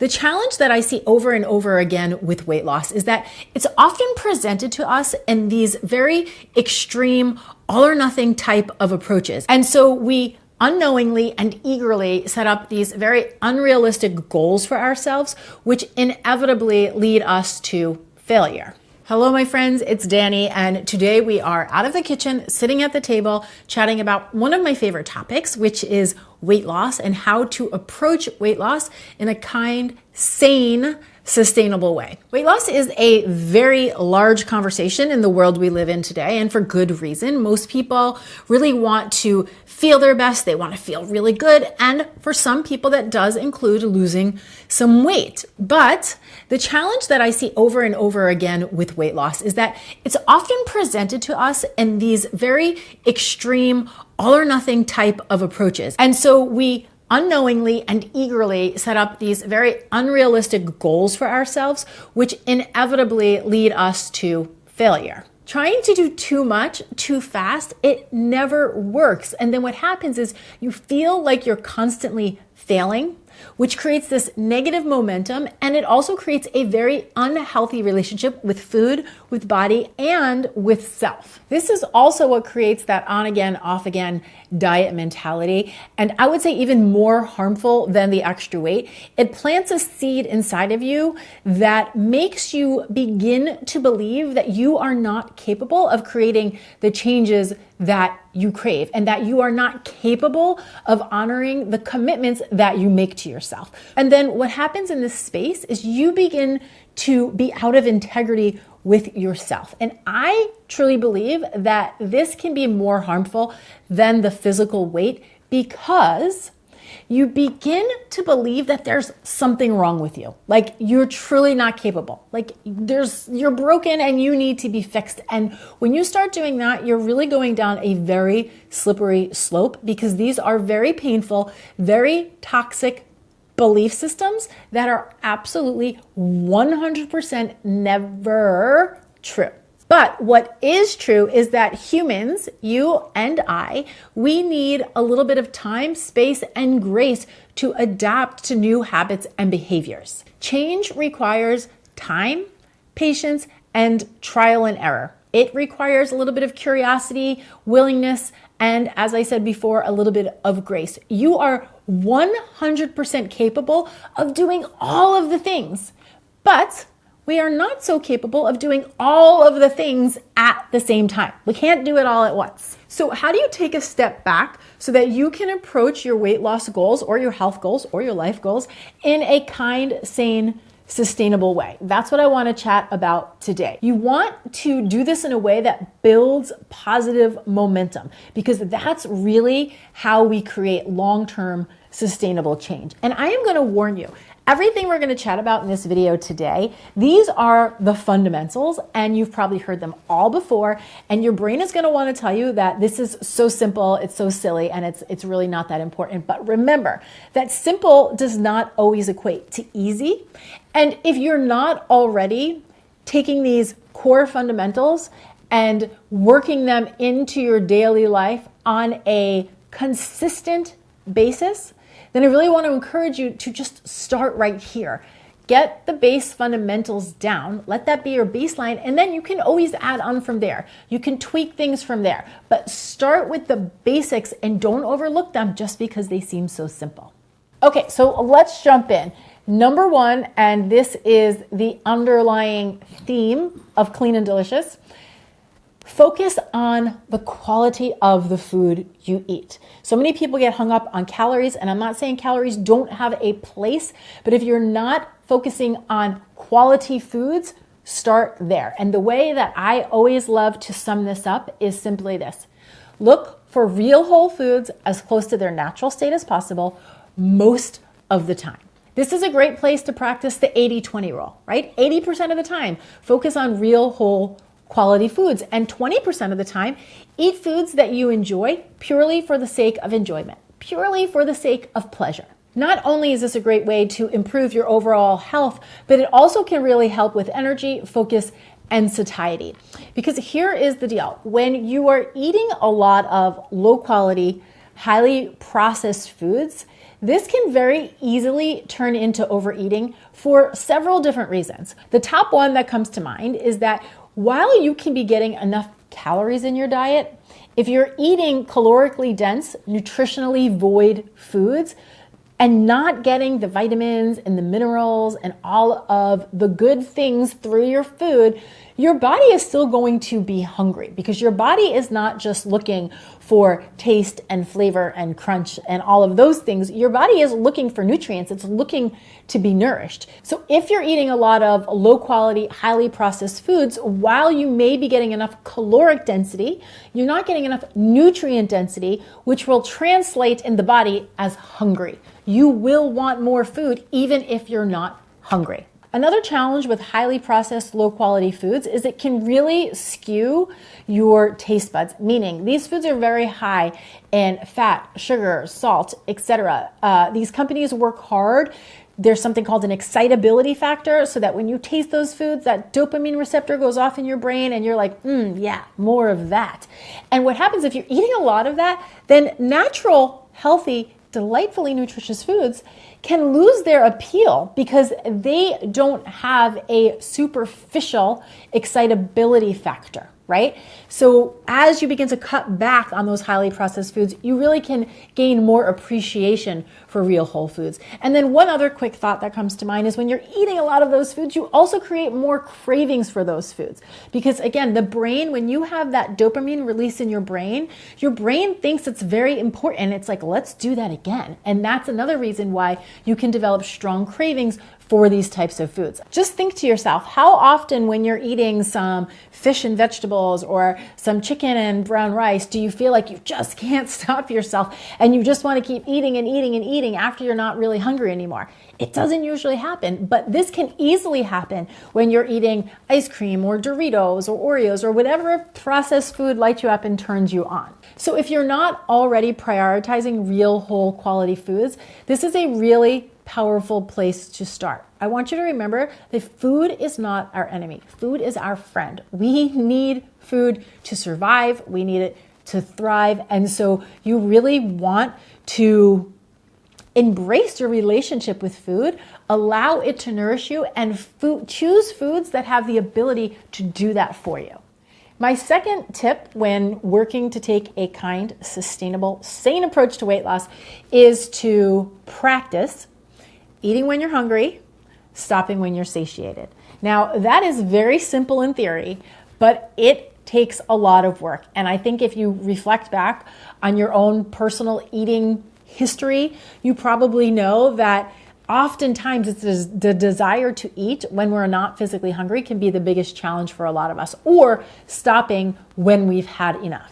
The challenge that I see over and over again with weight loss is that it's often presented to us in these very extreme, all or nothing type of approaches. And so we unknowingly and eagerly set up these very unrealistic goals for ourselves, which inevitably lead us to failure. Hello, my friends, it's Danny, and today we are out of the kitchen, sitting at the table, chatting about one of my favorite topics, which is weight loss and how to approach weight loss in a kind, sane, sustainable way. Weight loss is a very large conversation in the world we live in today, and for good reason. Most people really want to feel their best. They want to feel really good. And for some people, that does include losing some weight. But the challenge that I see over and over again with weight loss is that it's often presented to us in these very extreme, all or nothing type of approaches. And so we unknowingly and eagerly set up these very unrealistic goals for ourselves, which inevitably lead us to failure. Trying to do too much too fast, it never works. And then what happens is you feel like you're constantly failing, which creates this negative momentum, and it also creates a very unhealthy relationship with food, with body, and with self. This is also what creates that on again, off again diet mentality, and I would say even more harmful than the extra weight. It plants a seed inside of you that makes you begin to believe that you are not capable of creating the changes that you crave, and that you are not capable of honoring the commitments that you make to yourself. And then what happens in this space is you begin to be out of integrity with yourself. And I truly believe that this can be more harmful than the physical weight, because you begin to believe that there's something wrong with you. Like you're truly not capable. Like you're broken and you need to be fixed. And when you start doing that, you're really going down a very slippery slope, because these are very painful, very toxic belief systems that are absolutely 100% never true. But what is true is that humans, you and I, we need a little bit of time, space, and grace to adapt to new habits and behaviors. Change requires time, patience, and trial and error. It requires a little bit of curiosity, willingness, and as I said before, a little bit of grace. You are 100% capable of doing all of the things, but we are not so capable of doing all of the things at the same time. We can't do it all at once. So how do you take a step back so that you can approach your weight loss goals or your health goals or your life goals in a kind, sane, sustainable way? That's what I want to chat about today. You want to do this in a way that builds positive momentum, because that's really how we create long-term sustainable change. And I am going to warn you, everything we're going to chat about in this video today, these are the fundamentals, and you've probably heard them all before, and your brain is going to want to tell you that this is so simple, it's so silly, and it's really not that important. But remember that simple does not always equate to easy. And if you're not already taking these core fundamentals and working them into your daily life on a consistent basis, then I really want to encourage you to just start right here. Get the base fundamentals down, let that be your baseline, and then you can always add on from there. You can tweak things from there, but start with the basics and don't overlook them just because they seem so simple. Okay, so let's jump in. Number one, and this is the underlying theme of Clean and Delicious, focus on the quality of the food you eat. So many people get hung up on calories, and I'm not saying calories don't have a place, but if you're not focusing on quality foods, start there. And the way that I always love to sum this up is simply this: look for real whole foods as close to their natural state as possible most of the time. This is a great place to practice the 80-20 rule, right? 80% of the time, focus on real whole quality foods, and 20% of the time, eat foods that you enjoy purely for the sake of enjoyment, purely for the sake of pleasure. Not only is this a great way to improve your overall health, but it also can really help with energy, focus, and satiety. Because here is the deal. When you are eating a lot of low quality, highly processed foods, This can very easily turn into overeating for several different reasons. The top one that comes to mind is that while you can be getting enough calories in your diet, if you're eating calorically dense, nutritionally void foods, and not getting the vitamins and the minerals and all of the good things through your food, your body is still going to be hungry, because your body is not just looking for taste and flavor and crunch and all of those things. Your body is looking for nutrients. It's looking to be nourished. So if you're eating a lot of low quality, highly processed foods, while you may be getting enough caloric density, you're not getting enough nutrient density, which will translate in the body as hungry. You will want more food even if you're not hungry. Another challenge with highly processed, low quality foods is it can really skew your taste buds, meaning these foods are very high in fat, sugar, salt, etc. These companies work hard. There's something called an excitability factor, so that when you taste those foods, that dopamine receptor goes off in your brain and you're like, yeah, more of that. And what happens if you're eating a lot of that, then natural, healthy, delightfully nutritious foods can lose their appeal because they don't have a superficial excitability factor, right? So as you begin to cut back on those highly processed foods, you really can gain more appreciation for real whole foods. And then one other quick thought that comes to mind is when you're eating a lot of those foods, you also create more cravings for those foods. Because again, the brain, when you have that dopamine release in your brain thinks it's very important. It's like, let's do that again. And that's another reason why you can develop strong cravings for these types of foods. Just think to yourself, how often when you're eating some fish and vegetables or some chicken and brown rice, do you feel like you just can't stop yourself and you just want to keep eating and eating and eating after you're not really hungry anymore? It doesn't usually happen, but this can easily happen when you're eating ice cream or Doritos or Oreos or whatever processed food lights you up and turns you on. So if you're not already prioritizing real whole quality foods, this is a really powerful place to start. I want you to remember that food is not our enemy. Food is our friend. We need food to survive. We need it to thrive. And so you really want to embrace your relationship with food, allow it to nourish you, and choose foods that have the ability to do that for you. My second tip when working to take a kind, sustainable, sane approach to weight loss is to practice eating when you're hungry, stopping when you're satiated. Now, that is very simple in theory, but it takes a lot of work. And I think if you reflect back on your own personal eating history, you probably know that oftentimes it's the desire to eat when we're not physically hungry can be the biggest challenge for a lot of us, or stopping when we've had enough.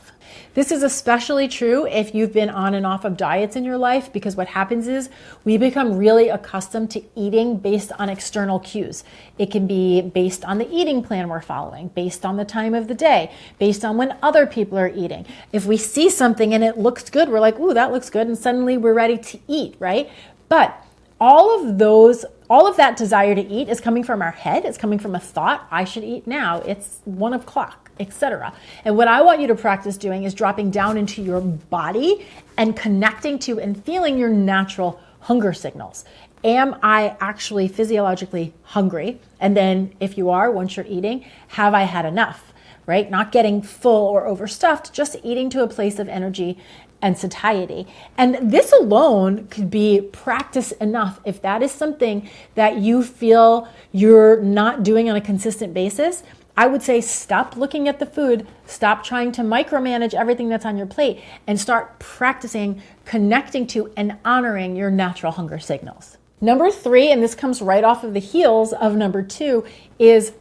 This is especially true if you've been on and off of diets in your life, because what happens is we become really accustomed to eating based on external cues. It can be based on the eating plan we're following, based on the time of the day, based on when other people are eating. If we see something and it looks good, we're like, ooh, that looks good, and suddenly we're ready to eat, right? But all of that desire to eat is coming from our head. It's coming from a thought, I should eat now. It's 1 o'clock, etc. And what I want you to practice doing is dropping down into your body and connecting to and feeling your natural hunger signals. Am I actually physiologically hungry? And then if you are, once you're eating, have I had enough, right? Not getting full or overstuffed, just eating to a place of energy and satiety. And this alone could be practice enough. If that is something that you feel you're not doing on a consistent basis, I would say stop looking at the food, stop trying to micromanage everything that's on your plate, and start practicing connecting to and honoring your natural hunger signals. Number 3, and this comes right off of the heels of number 2, is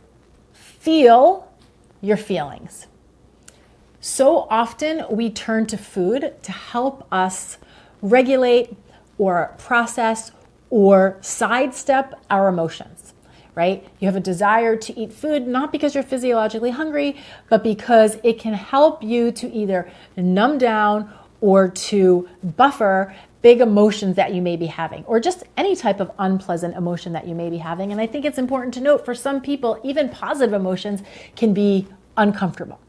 feel your feelings. So often we turn to food to help us regulate or process or sidestep our emotions, right? You have a desire to eat food, not because you're physiologically hungry, but because it can help you to either numb down or to buffer big emotions that you may be having, or just any type of unpleasant emotion that you may be having. And I think it's important to note, for some people, even positive emotions can be uncomfortable.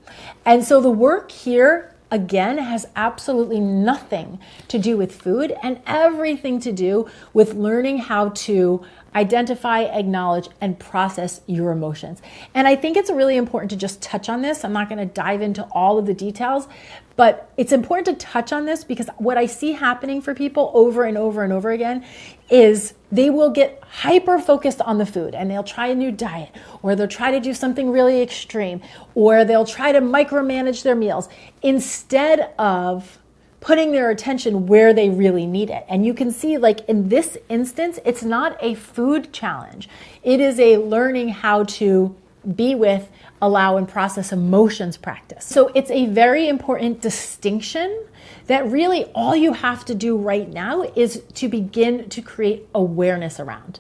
And so the work here again, has absolutely nothing to do with food and everything to do with learning how to identify, acknowledge, and process your emotions. And I think it's really important to just touch on this. I'm not going to dive into all of the details, but it's important to touch on this because what I see happening for people over and over and over again is they will get hyper focused on the food and they'll try a new diet, or they'll try to do something really extreme, or they'll try to micromanage their meals instead of putting their attention where they really need it. And you can see, like in this instance, it's not a food challenge. It is a learning how to be with, allow, and process emotions practice. So it's a very important distinction that really all you have to do right now is to begin to create awareness around.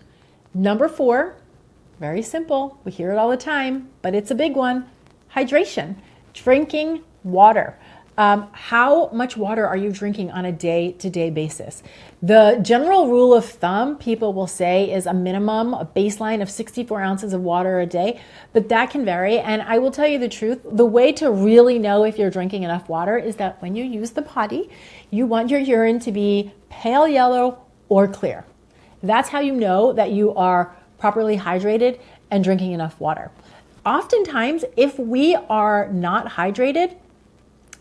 Number 4, very simple. We hear it all the time, but it's a big one. Hydration, drinking water. How much water are you drinking on a day-to-day basis? The general rule of thumb, people will say, is a minimum, a baseline of 64 ounces of water a day, but that can vary. And I will tell you the truth, the way to really know if you're drinking enough water is that when you use the potty, you want your urine to be pale yellow or clear. That's how you know that you are properly hydrated and drinking enough water. Oftentimes, if we are not hydrated,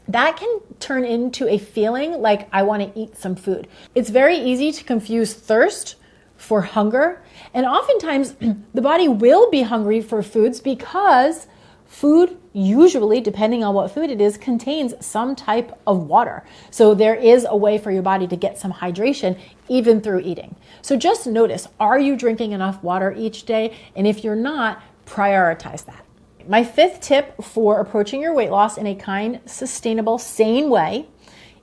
that can turn into a feeling like I want to eat some food. It's very easy to confuse thirst for hunger. And oftentimes the body will be hungry for foods because food usually, depending on what food it is, contains some type of water. So there is a way for your body to get some hydration even through eating. So just notice, are you drinking enough water each day? And if you're not, prioritize that. My 5th tip for approaching your weight loss in a kind, sustainable, sane way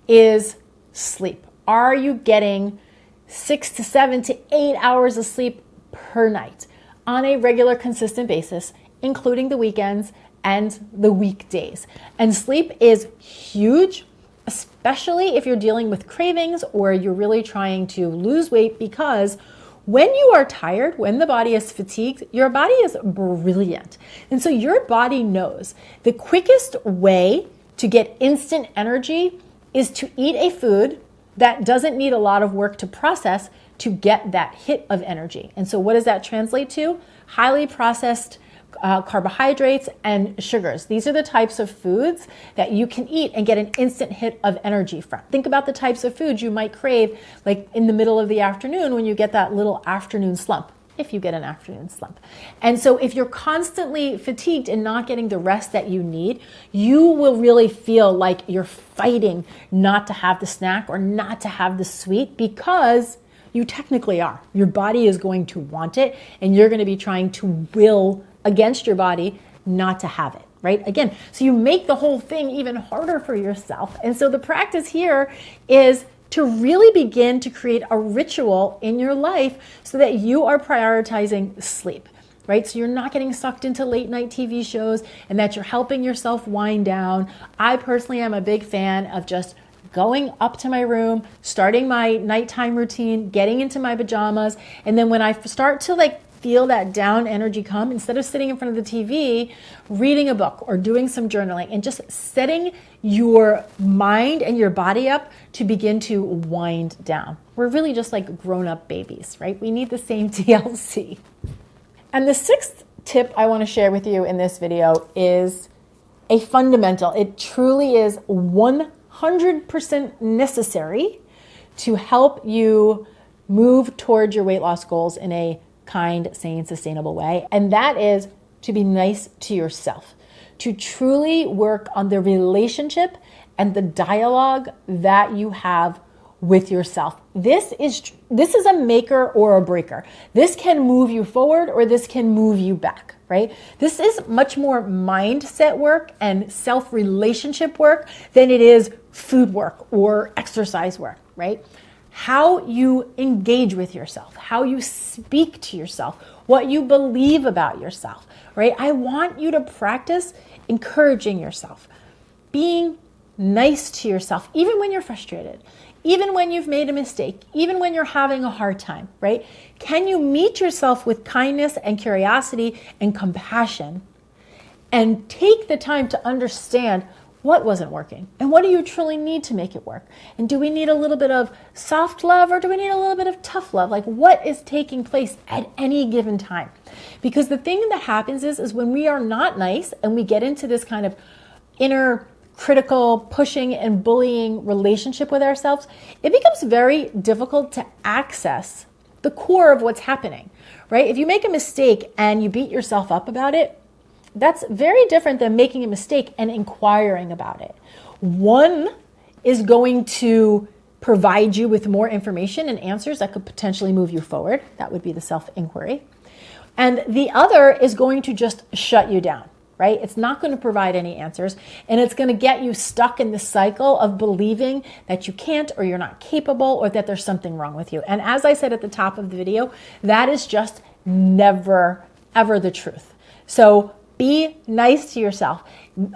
is sleep. Are you getting 6 to 7 to 8 hours of sleep per night on a regular, consistent basis, including the weekends and the weekdays? And sleep is huge, especially if you're dealing with cravings or you're really trying to lose weight, because when you are tired, when the body is fatigued, your body is brilliant. And so your body knows the quickest way to get instant energy is to eat a food that doesn't need a lot of work to process to get that hit of energy. And so what does that translate to? Highly processed carbohydrates and sugars. These are the types of foods that you can eat and get an instant hit of energy from. Think about the types of foods you might crave, like in the middle of the afternoon when you get that little afternoon slump, if you get an afternoon slump. And so if you're constantly fatigued and not getting the rest that you need, you will really feel like you're fighting not to have the snack or not to have the sweet, because you technically are. Your body is going to want it, and you're going to be trying to will against your body not to have it, right? Again, so you make the whole thing even harder for yourself. And so the practice here is to really begin to create a ritual in your life so that you are prioritizing sleep, right? So you're not getting sucked into late night TV shows, and that you're helping yourself wind down. I personally am a big fan of just going up to my room, starting my nighttime routine, getting into my pajamas, and then when I start to feel that down energy come, instead of sitting in front of the TV, reading a book or doing some journaling and just setting your mind and your body up to begin to wind down. We're really just like grown-up babies, right? We need the same TLC. And the 6th tip I want to share with you in this video is a fundamental. It truly is 100% necessary to help you move towards your weight loss goals in a kind, sane, sustainable way. And that is to be nice to yourself, to truly work on the relationship and the dialogue that you have with yourself. This is a maker or a breaker. This can move you forward or this can move you back, right? This is much more mindset work and self-relationship work than it is food work or exercise work, right? How you engage with yourself, how you speak to yourself, what you believe about yourself, right? I want you to practice encouraging yourself, being nice to yourself, even when you're frustrated, even when you've made a mistake, even when you're having a hard time, right? Can you meet yourself with kindness and curiosity and compassion and take the time to understand what wasn't working, and what do you truly need to make it work? And do we need a little bit of soft love, or do we need a little bit of tough love? Like, what is taking place at any given time? Because the thing that happens is when we are not nice and we get into this kind of inner critical, pushing and bullying relationship with ourselves, it becomes very difficult to access the core of what's happening, right? If you make a mistake and you beat yourself up about it, that's very different than making a mistake and inquiring about it. One is going to provide you with more information and answers that could potentially move you forward. That would be the self-inquiry. And the other is going to just shut you down, right? It's not going to provide any answers, and it's going to get you stuck in the cycle of believing that you can't, or you're not capable, or that there's something wrong with you. And as I said at the top of the video, that is just never, ever the truth. So be nice to yourself.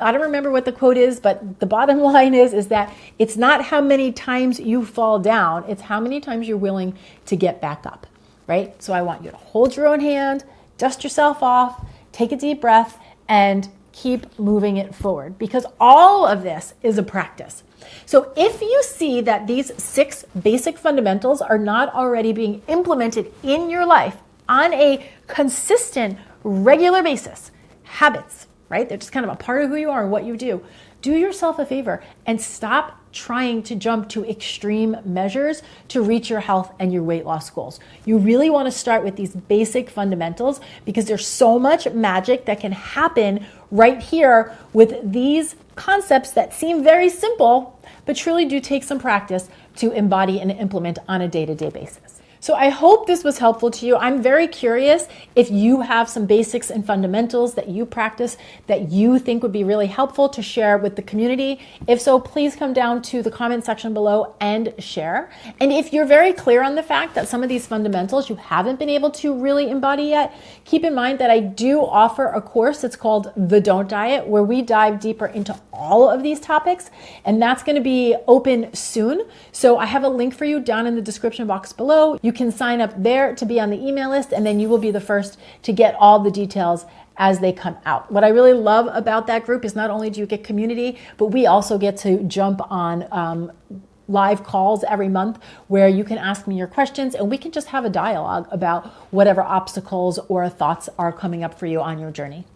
I don't remember what the quote is, but the bottom line is that it's not how many times you fall down, it's how many times you're willing to get back up, right? So I want you to hold your own hand, dust yourself off, take a deep breath, and keep moving it forward, because all of this is a practice. So if you see that these 6 basic fundamentals are not already being implemented in your life on a consistent, regular basis, habits, right? They're just kind of a part of who you are and what you do. Do yourself a favor and stop trying to jump to extreme measures to reach your health and your weight loss goals. You really want to start with these basic fundamentals, because there's so much magic that can happen right here with these concepts that seem very simple, but truly do take some practice to embody and implement on a day-to-day basis. So I hope this was helpful to you. I'm very curious if you have some basics and fundamentals that you practice that you think would be really helpful to share with the community. If so, please come down to the comment section below and share. And if you're very clear on the fact that some of these fundamentals you haven't been able to really embody yet, keep in mind that I do offer a course. It's called The Don't Diet, where we dive deeper into all of these topics, and that's going to be open soon. So I have a link for you down in the description box below. You can sign up there to be on the email list, and then you will be the first to get all the details as they come out. What I really love about that group is not only do you get community, but we also get to jump on live calls every month where you can ask me your questions, and we can just have a dialogue about whatever obstacles or thoughts are coming up for you on your journey.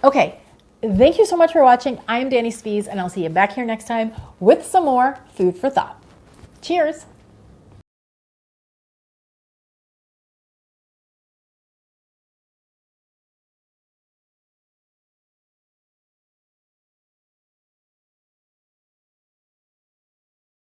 Okay, thank you so much for watching. I'm Danny Spies, and I'll see you back here next time with some more food for thought. Cheers.